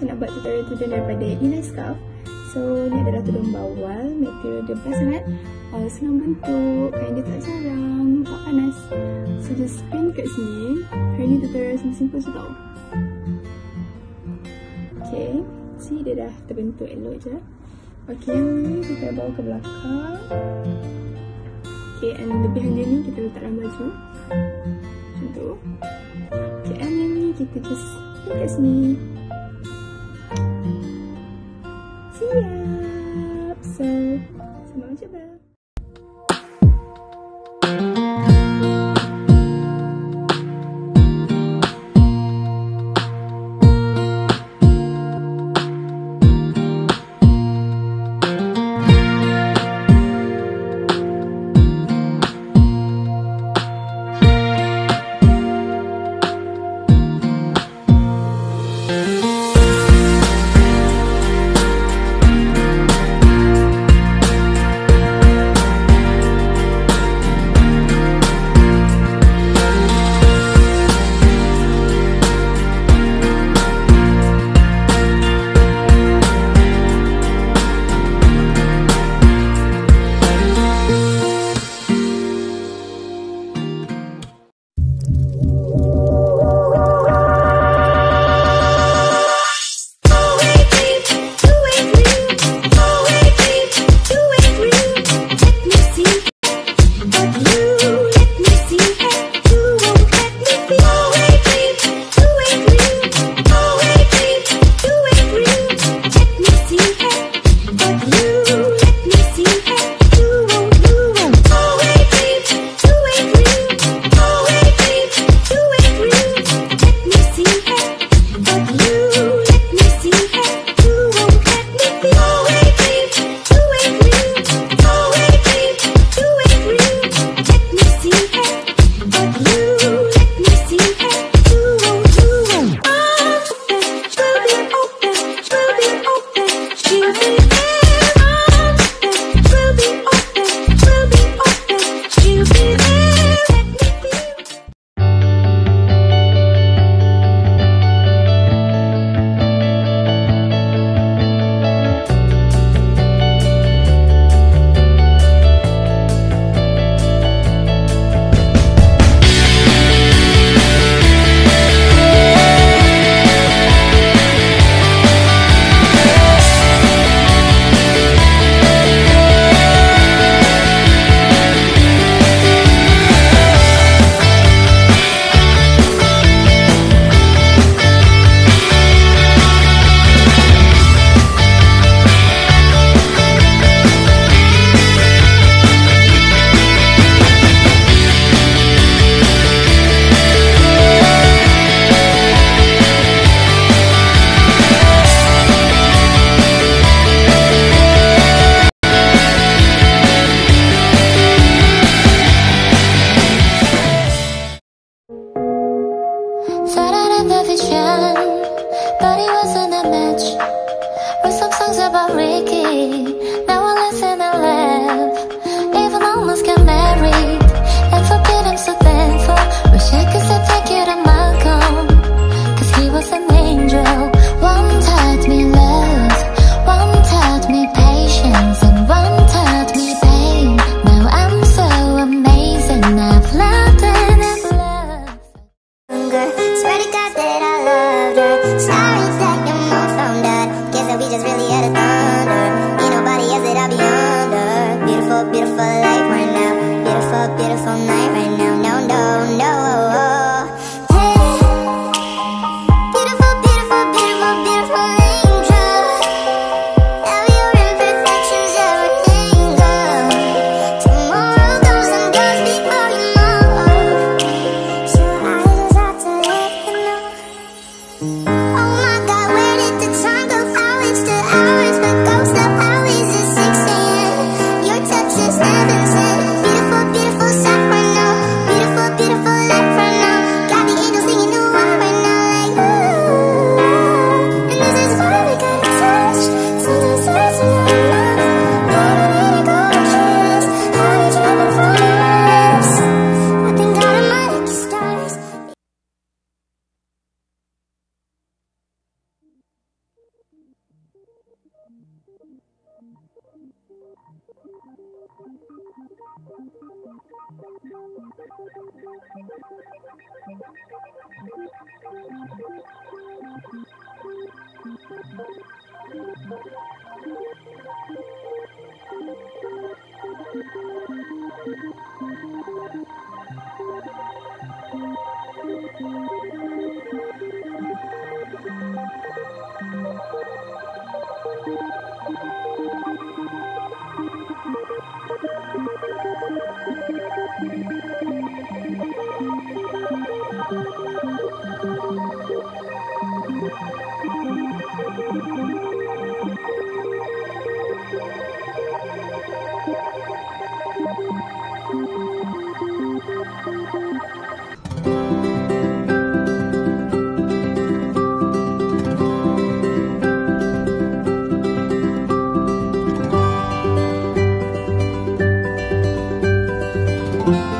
saya nak buat tutorial tudung daripada inner scarf. So ni adalah tudung bawal, material dia best sangat, senang bentuk, kain dia tak jarang, tak panas. So just pin kat sini. Hari ni tutorial simple je tau. Okay, see dia dah terbentuk elok je. Okay, yang ni kita bawa ke belakang. Okay, and lebihan dia ni kita letak dalam baju macam tu. Okay, and yang ni kita just pin kat sini. Siap. So, selamat cuba. But he wasn't a match. Wrote some songs about Ricky. Now I listen and laugh. Even almost got married. And forbid I'm so thankful. Wish I could say thank you to Malcolm, cause he was an angel. One taught me love, one taught me patience, and one taught me pain. Now I'm so amazing. I've loved and I've loved. Swear to God that I loved her. Sorry that your mom found out. Guess that we just really had a thunder. Ain't nobody Thank